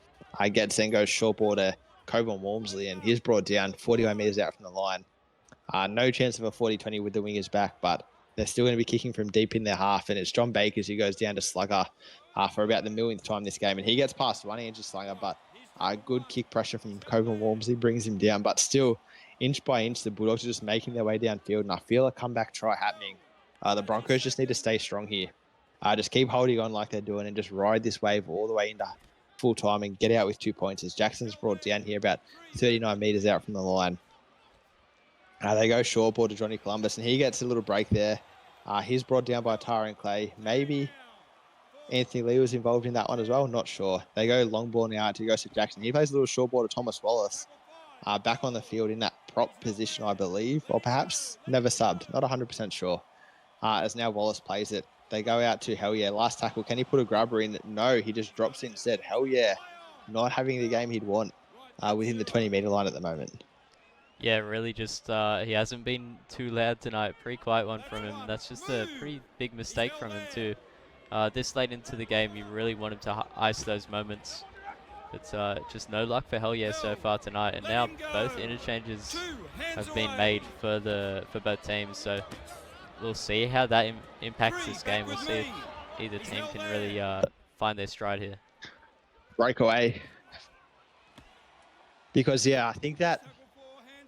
gets and goes short ball to Coburn Walmsley, and he's brought down 41 metres out from the line. No chance of a 40-20 with the wingers back, but they're still going to be kicking from deep in their half, and it's John Bakers who goes down to slugger for about the millionth time this game, and he gets past one inch of slugger, but good kick pressure from Coburn Walmsley brings him down, but still, inch by inch, the Bulldogs are just making their way downfield, and I feel a comeback try happening. The Broncos just need to stay strong here. Just keep holding on like they're doing and just ride this wave all the way into full time and get out with 2 points as Jackson's brought down here about 39 metres out from the line. They go short ball to Johnny Columbus, and he gets a little break there. He's brought down by Tyrone Clay. Maybe Anthony Lee was involved in that one as well. Not sure. They go long ball now to go to Jackson. He plays a little short ball to Thomas Wallace. Back on the field in that prop position, I believe, or perhaps never subbed. Not 100% sure. As now Wallace plays it. They go out to Hell Yeah. Last tackle. Can he put a grubber in? No, he just drops it instead. Hell Yeah. Not having the game he'd want within the 20-metre line at the moment. Yeah, really just, he hasn't been too loud tonight. Pretty quiet one from him. That's just a pretty big mistake from him too. This late into the game, you really want him to ice those moments. But just no luck for Hell Yeah so far tonight. And now both interchanges have been made for both teams. So we'll see how that impacts this game. We'll see if either team can really find their stride here. Breakaway. Because, yeah, I think that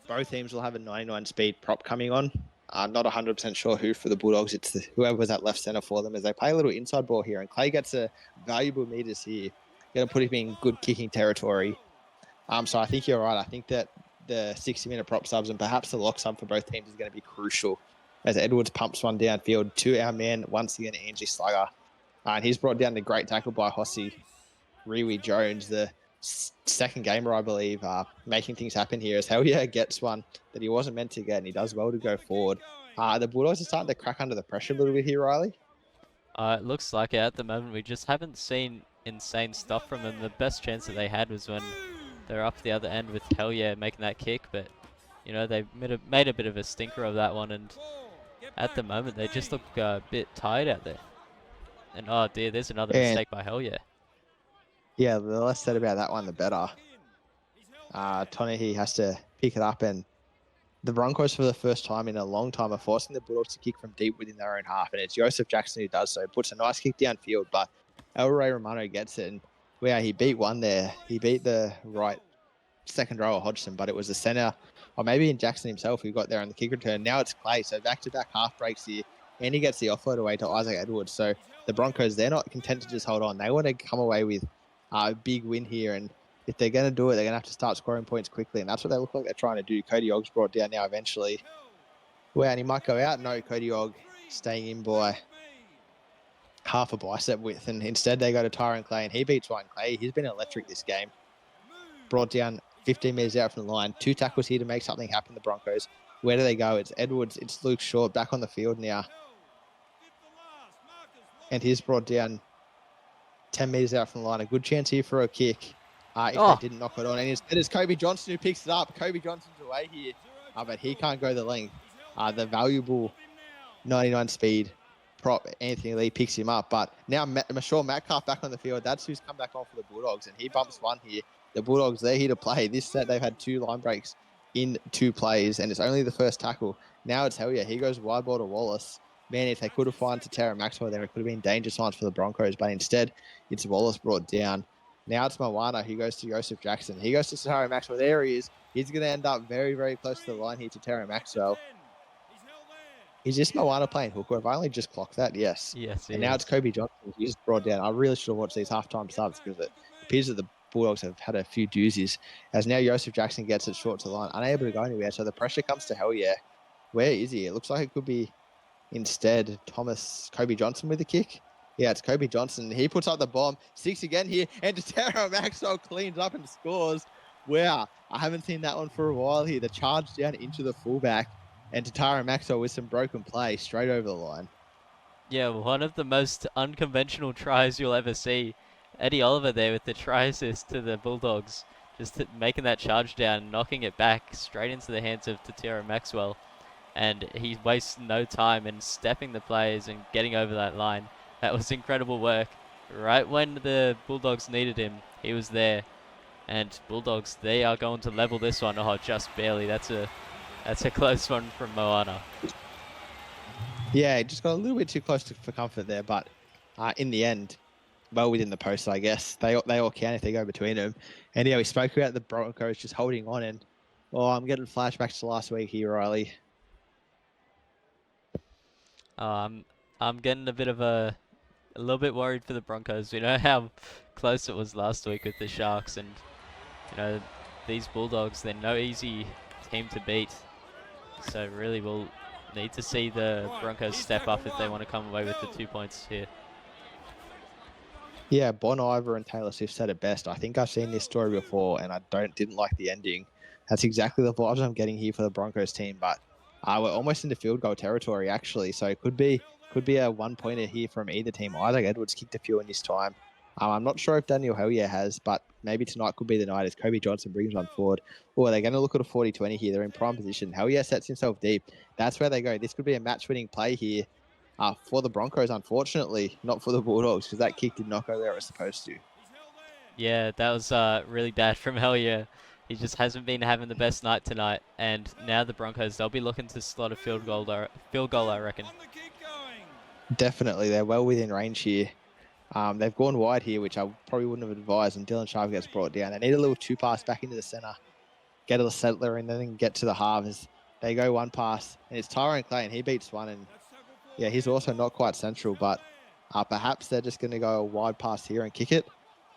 both teams will have a 99 speed prop coming on. I'm not 100% sure who for the Bulldogs. It's whoever was at left centre for them as they play a little inside ball here. And Clay gets a valuable metres here. Going to put him in good kicking territory. So I think you're right. I think that the 60-minute prop subs and perhaps the lock sub for both teams is going to be crucial. As Edwards pumps one downfield to our man, once again, Angie Slugger. And he's brought down the great tackle by Hossie Riwi Jones, the second gamer, I believe, making things happen here as Hell Yeah gets one that he wasn't meant to get, and he does well to go forward. The Bulldogs are starting to crack under the pressure a little bit here, Riley. It looks like it at the moment. We just haven't seen insane stuff from them. The best chance that they had was when they're up the other end with Hell Yeah making that kick, but you know, they made a bit of a stinker of that one, and at the moment they just look a bit tired out there. And oh dear, there's another mistake by Hell Yeah. Yeah, the less said about that one, the better. Tonahue has to pick it up, and the Broncos, for the first time in a long time, are forcing the Bulldogs to kick from deep within their own half, and it's Joseph Jackson who does so. Puts a nice kick downfield, but El Rey Romano gets it, and he beat one there. He beat the right second rower Hodgson, but it was the centre, or maybe in Jackson himself, who got there on the kick return. Now it's Clay, so back-to-back half breaks here, and he gets the offload away to Isaac Edwards. So the Broncos, they're not content to just hold on. They want to come away with a big win here, and if they're going to do it, they're going to have to start scoring points quickly, and that's what they look like they're trying to do. Cody Ogg's brought down now eventually. And he might go out. No, Cody Ogg staying in by half a bicep width, and instead they go to Tyrone Clay, and he beats Ryan Clay. He's been electric this game. Brought down 15 metres out from the line. 2 tackles here to make something happen, the Broncos. Where do they go? It's Edwards. It's Luke Short back on the field now. And he's brought down 10 metres out from the line. A good chance here for a kick if they didn't knock it on. And it's Kobe Johnson who picks it up. Kobe Johnson's away here, but he can't go the length. The valuable 99 speed prop, Anthony Lee, picks him up. But now Michelle Metcalf back on the field. That's who's come back on for the Bulldogs, and he bumps one here. The Bulldogs, they're here to play. This set, they've had 2 line breaks in 2 plays, and it's only the first tackle. Now it's Hell Yeah. He goes wide ball to Wallace. Man, if they could have found to Tara Maxwell there, it could have been danger signs for the Broncos, but instead it's Wallace brought down. Now it's Moana who goes to Joseph Jackson. He goes to Terry Maxwell. There he is. He's going to end up very, very close to the line here to Terry Maxwell. Is this Moana playing hooker? Have I only just clocked that? Yes. Yes, and now it's Kobe Johnson. He's brought down. I really should have watched these halftime subs because it appears that the Bulldogs have had a few doozies. As now Joseph Jackson gets it short to the line, unable to go anywhere. So the pressure comes to Hell Yeah. Where is he? It looks like it could be instead Kobe Johnson with the kick. Yeah, it's Kobe Johnson. He puts up the bomb. 6 again here. And Tara Maxwell cleans up and scores. Wow. I haven't seen that one for a while here. The charge down into the fullback. And Tara Maxwell with some broken play straight over the line. Yeah, one of the most unconventional tries you'll ever see. Eddie Oliver there with the try assist to the Bulldogs. Just making that charge down, knocking it back straight into the hands of Tara Maxwell. And he wastes no time in stepping the players and getting over that line. That was incredible work. Right when the Bulldogs needed him, he was there. And Bulldogs, they are going to level this one. Oh, just barely. That's a close one from Moana. Yeah, just got a little bit too close for comfort there, but in the end, well within the post, I guess. They all can if they go between them. And yeah, we spoke about the Broncos just holding on, and I'm getting flashbacks to last week here, Riley. I'm getting a little bit worried for the Broncos. We know how close it was last week with the Sharks, and these Bulldogs, they're no easy team to beat. So really we'll need to see the Broncos step up if they want to come away with the 2 points here. Yeah, Bon Iver and Taylor Swift said it best. I think I've seen this story before, and I didn't like the ending. That's exactly the vibes I'm getting here for the Broncos team, but we're almost into field goal territory, actually, so it could be a one-pointer here from either team. Isaac Edwards kicked a few in this time. I'm not sure if Daniel Hellier has, but maybe tonight could be the night as Kobe Johnson brings one forward. Or they're going to look at a 40-20 here. They're in prime position. Hellier sets himself deep. That's where they go. This could be a match-winning play here for the Broncos, unfortunately, not for the Bulldogs, because that kick did not go where it was supposed to. Yeah, that was really bad from Hellier. He just hasn't been having the best night tonight. And now the Broncos, they'll be looking to slot a field goal, I reckon. Definitely. They're well within range here. They've gone wide here, which I probably wouldn't have advised, and Dylan Sharp gets brought down. They need a little 2-pass back into the centre, get a settler, and then get to the halves. They go 1 pass, and it's Tyrone Clay, and he beats one. And yeah, he's also not quite central, but perhaps they're just going to go a wide pass here and kick it.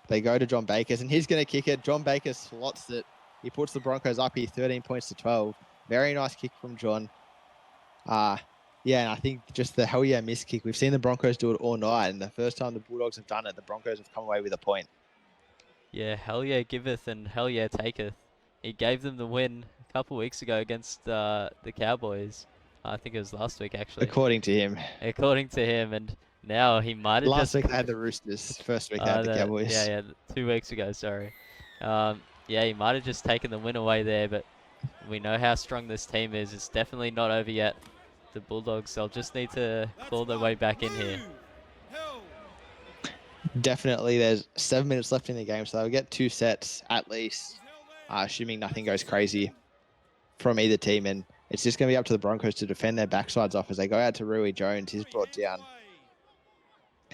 They go to John Bakers, and he's going to kick it. John Baker slots it. He puts the Broncos up here, 13 points to 12. Very nice kick from John. Yeah, and I think just the hell yeah miss kick. We've seen the Broncos do it all night, and the first time the Bulldogs have done it, the Broncos have come away with a point. Yeah, hell yeah giveth and hell yeah taketh. He gave them the win a couple weeks ago against the Cowboys. I think it was last week, actually. According to him. According to him, and now he might have Last week they had the Roosters. First week they had the Cowboys. Yeah, 2 weeks ago, sorry. Yeah, he might have just taken the win away there, but we know how strong this team is. It's definitely not over yet. The Bulldogs, they'll just need to claw their way back in here. Definitely, there's 7 minutes left in the game, so they'll get 2 sets at least, assuming nothing goes crazy from either team. And it's just going to be up to the Broncos to defend their backsides off as they go out to Rui Jones. He's brought down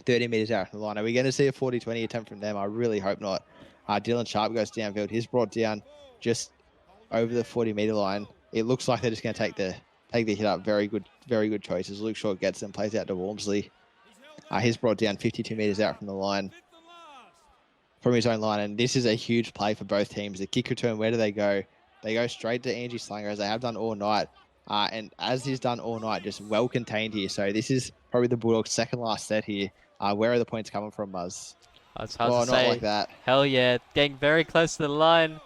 30 metres out from the line. Are we going to see a 40-20 attempt from them? I really hope not. Dylan Sharp goes downfield. He's brought down just over the 40-metre line. It looks like they're just going to take the hit up. Very good choices. Luke Short gets them, plays out to Walmsley. He's brought down 52 metres out from the line, from his own line. And this is a huge play for both teams. The kick return, where do they go? They go straight to Angie Slanger, as they have done all night. And as he's done all night, just well contained here. So this is probably the Bulldogs' second last set here. Where are the points coming from, Muzz? It's hard to not say. Like that. Hell yeah, getting very close to the line.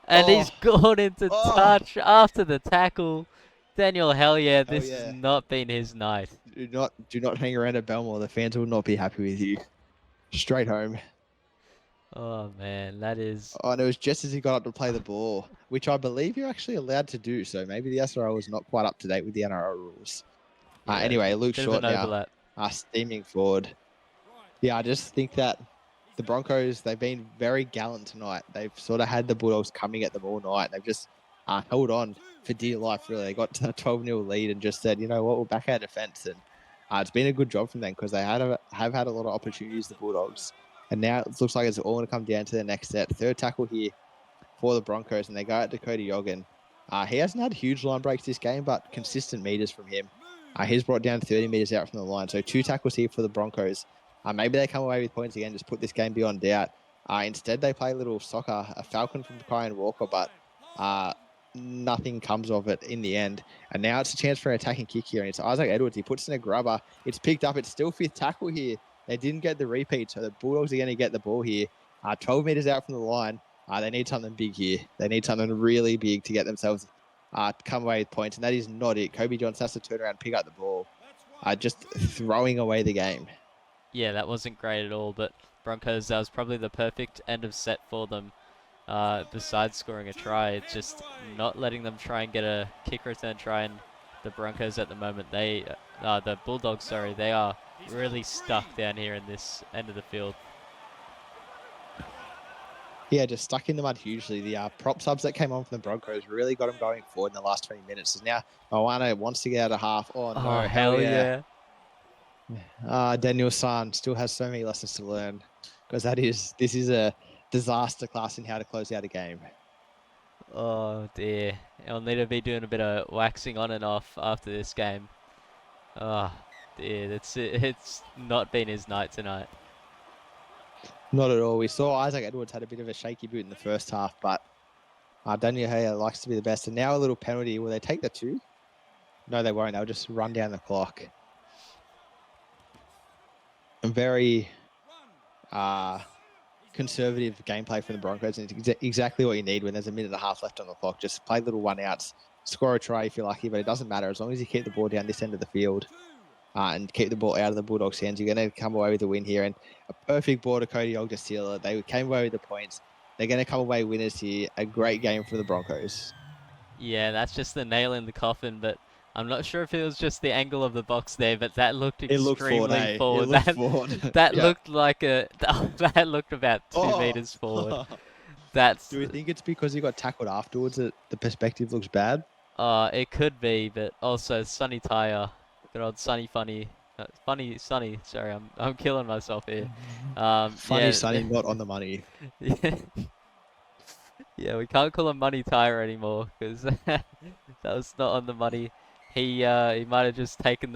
And he's gone into touch after the tackle. Daniel Hellier, this has not been his night. Do not hang around at Belmore. The fans will not be happy with you. Straight home. Oh, man, that is... Oh, and it was just as he got up to play the ball, which I believe you're actually allowed to do. So maybe the SRL is not quite up to date with the NRL rules. Yeah, anyway, Luke Short now steaming forward. Yeah, I just think that the Broncos, they've been very gallant tonight. They've sort of had the Bulldogs coming at them all night. They've just held on for dear life, really. They got to a 12-0 lead and just said, you know what, we'll back our defence. And it's been a good job from them because they have had a lot of opportunities, the Bulldogs. And now it looks like it's all going to come down to the next set. Third tackle here for the Broncos, and they go at Dakota Yogan. He hasn't had huge line breaks this game, but consistent meters from him. He's brought down 30 meters out from the line. So 2 tackles here for the Broncos. Maybe they come away with points again, just put this game beyond doubt. Instead, they play a little soccer, a falcon from Kyan Walker, but nothing comes of it in the end. And now it's a chance for an attacking kick here, and it's Isaac Edwards. He puts in a grubber. It's picked up. It's still 5th tackle here. They didn't get the repeat, so the Bulldogs are going to get the ball here. 12 meters out from the line. They need something big here. They need something really big to get themselves come away with points, and that is not it. Kobe Johnson has to turn around and pick up the ball. Just throwing away the game. Yeah, that wasn't great at all, but Broncos, that was probably the perfect end of set for them. Besides scoring a try, it's just not letting them try and get a kick return try. And the Broncos at the moment, the Bulldogs, sorry, they are really stuck down here in this end of the field. Yeah, just stuck in the mud hugely. The prop subs that came on from the Broncos really got them going forward in the last 20 minutes. And now Moana wants to get out of half. Oh, no. Oh, hell yeah. Daniel San still has so many lessons to learn, because this is a disaster class in how to close out a game. Oh, dear. I'll need to be doing a bit of waxing on and off after this game. Oh, dear. It's not been his night tonight. Not at all. We saw Isaac Edwards had a bit of a shaky boot in the first half, but Daniel Haya likes to be the best. And now a little penalty. Will they take the 2? No, they won't. They'll just run down the clock. And very conservative gameplay from the Broncos. And it's exactly what you need when there's a minute and a half left on the clock. Just play little 1-outs, score a try if you're lucky, but it doesn't matter. As long as you keep the ball down this end of the field, and keep the ball out of the Bulldogs' hands, you're going to come away with a win here. And a perfect ball to Cody Ogg to seal it. They came away with the points. They're going to come away winners here. A great game for the Broncos. Yeah, that's just the nail in the coffin, but I'm not sure if it was just the angle of the box there, but that looked extremely forward. That looked like that looked about 2 meters forward. Do you think it's because he got tackled afterwards that the perspective looks bad? It could be, but also Sonny Tyre. Good old Sonny Sonny, sorry, I'm killing myself here. Sonny, not on the money. Yeah, we can't call him Money Tyre anymore, because that was not on the money. He might have just taken he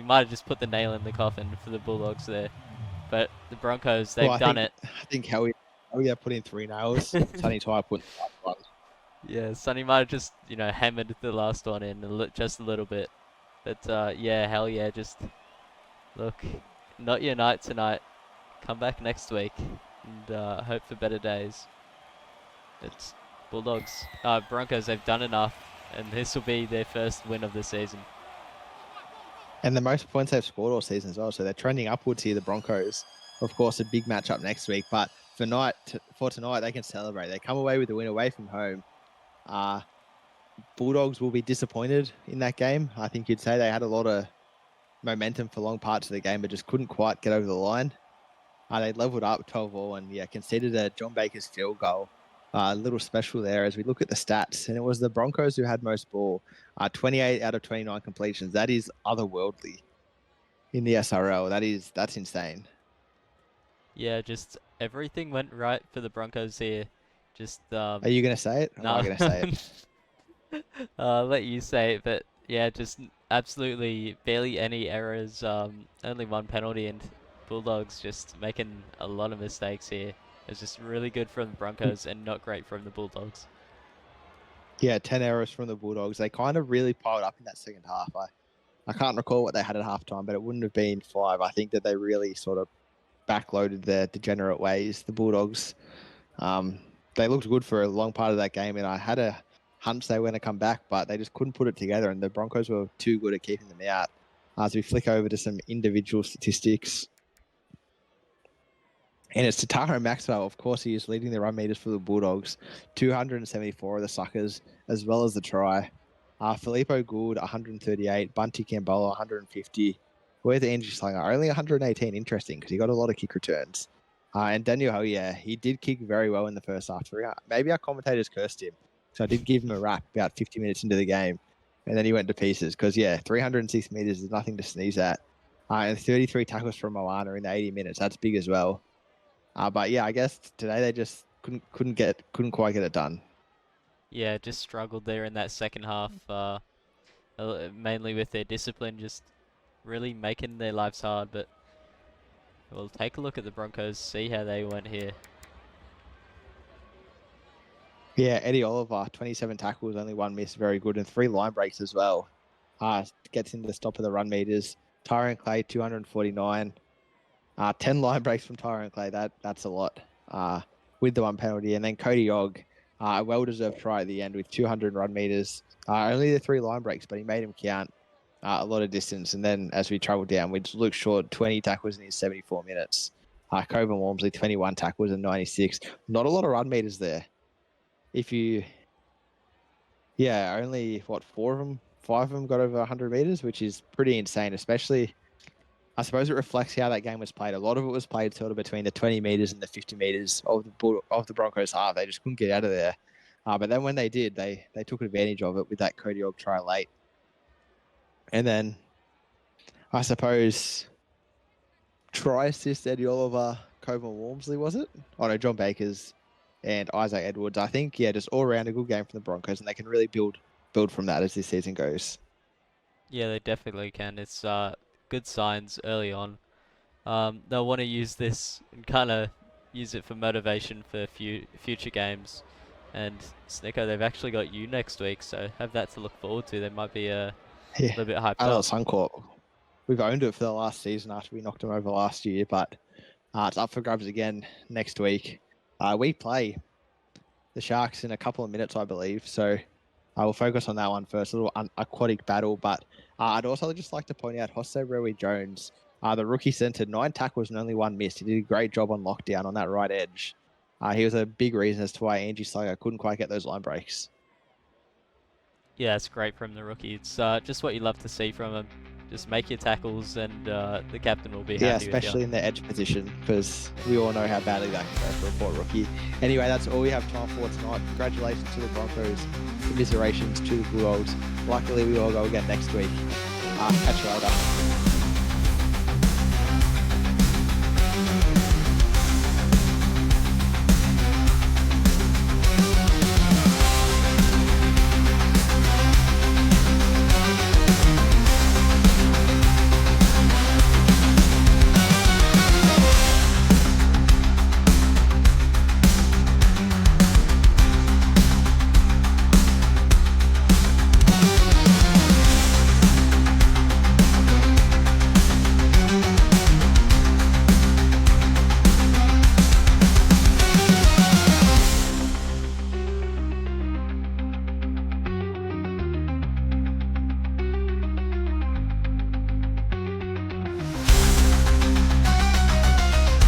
might have just put the nail in the coffin for the Bulldogs there. But the Broncos, they've done it. I think Howie put in 3 nails. Sonny Tyre put in 1. Yeah, Sonny might have just, hammered the last one in just a little bit. But, yeah, hell yeah, just look, not your night tonight. Come back next week and hope for better days. It's Bulldogs. Broncos, they've done enough, and this will be their first win of the season. And the most points they've scored all season as well, so they're trending upwards here, the Broncos. Of course, a big matchup next week, but for tonight, they can celebrate. They come away with the win away from home. Bulldogs will be disappointed in that game. I think you'd say they had a lot of momentum for long parts of the game, but just couldn't quite get over the line. They leveled up 12-all and conceded a John Baker's field goal. A little special there as we look at the stats, and it was the Broncos who had most ball. 28 out of 29 completions. That is otherworldly in the SRL. That's insane. Yeah, just everything went right for the Broncos here. Just are you gonna say it? No, I'm not gonna say it. I'll let you say it, but yeah, just absolutely barely any errors. Only 1 penalty, and Bulldogs just making a lot of mistakes here. It's just really good from the Broncos and not great from the Bulldogs. Yeah, 10 errors from the Bulldogs. They kind of really piled up in that second half. I can't recall what they had at halftime, but it wouldn't have been 5. I think that they really sort of backloaded their degenerate ways, the Bulldogs. They looked good for a long part of that game, and I had a hunch they were going to come back, but they just couldn't put it together, and the Broncos were too good at keeping them out. As we flick over to some individual statistics, and it's Tataro Maxwell. Of course, he is leading the run meters for the Bulldogs. 274 of the suckers, as well as the try. Filippo Gould, 138. Bunty Campbell, 150. Where's the Andrew Slanger? Only 118. Interesting, because he got a lot of kick returns. And Daniel Hoya, he did kick very well in the first half. Maybe our commentators cursed him. So I did give him a rap about 50 minutes into the game. And then he went to pieces because, 306 meters is nothing to sneeze at. And 33 tackles from Moana in the 80 minutes. That's big as well. But yeah, I guess today they just couldn't quite get it done. Yeah, just struggled there in that second half, mainly with their discipline, just really making their lives hard. But we'll take a look at the Broncos, see how they went here. Yeah, Eddie Oliver, 27 tackles, only 1 miss, very good, and 3 line breaks as well. Gets into the stop of the run meters. Tyrone Clay, 249. 10 line breaks from Tyrone Clay, that's a lot with the 1 penalty. And then Cody Ogg, a well-deserved try at the end with 200 run meters. Only the 3 line breaks, but he made him count a lot of distance. And then as we travelled down, with Luke Short, 20 tackles in his 74 minutes. Coben Walmsley, 21 tackles and 96. Not a lot of run meters there. Only 5 of them got over 100 meters, which is pretty insane, especially, I suppose it reflects how that game was played. A lot of it was played sort of between the 20 meters and the 50 meters of the Broncos half. They just couldn't get out of there. But then when they did, they took advantage of it with that Cody Ogg try late. And then, I suppose, try assist Eddie Oliver, Coben Walmsley, was it? Oh no, John Bakers and Isaac Edwards. I think, just all around a good game from the Broncos, and they can really build from that as this season goes. Yeah, they definitely can. It's good signs early on. They'll want to use this and kind of use it for motivation for future games. And Snicko, they've actually got you next week, so have that to look forward to. They might be a little bit hyped up. Suncorp. We've owned it for the last season after we knocked them over last year, but it's up for grabs again next week. We play the Sharks in a couple of minutes, I believe, so I will focus on that one first, a little aquatic battle. But I'd also just like to point out Jose Rewi Jones, the rookie centre, 9 tackles and only 1 miss. He did a great job on lockdown on that right edge. He was a big reason as to why Angie Slugger couldn't quite get those line breaks. Yeah, it's great from the rookie. It's just what you love to see from him. Just make your tackles, and the captain will be happy with you. Yeah, especially in the edge position, because we all know how badly that can go for a poor rookie. Anyway, that's all we have time for tonight. Congratulations to the Broncos. Commiserations to the Bulldogs. Luckily, we all go again next week. Catch you later.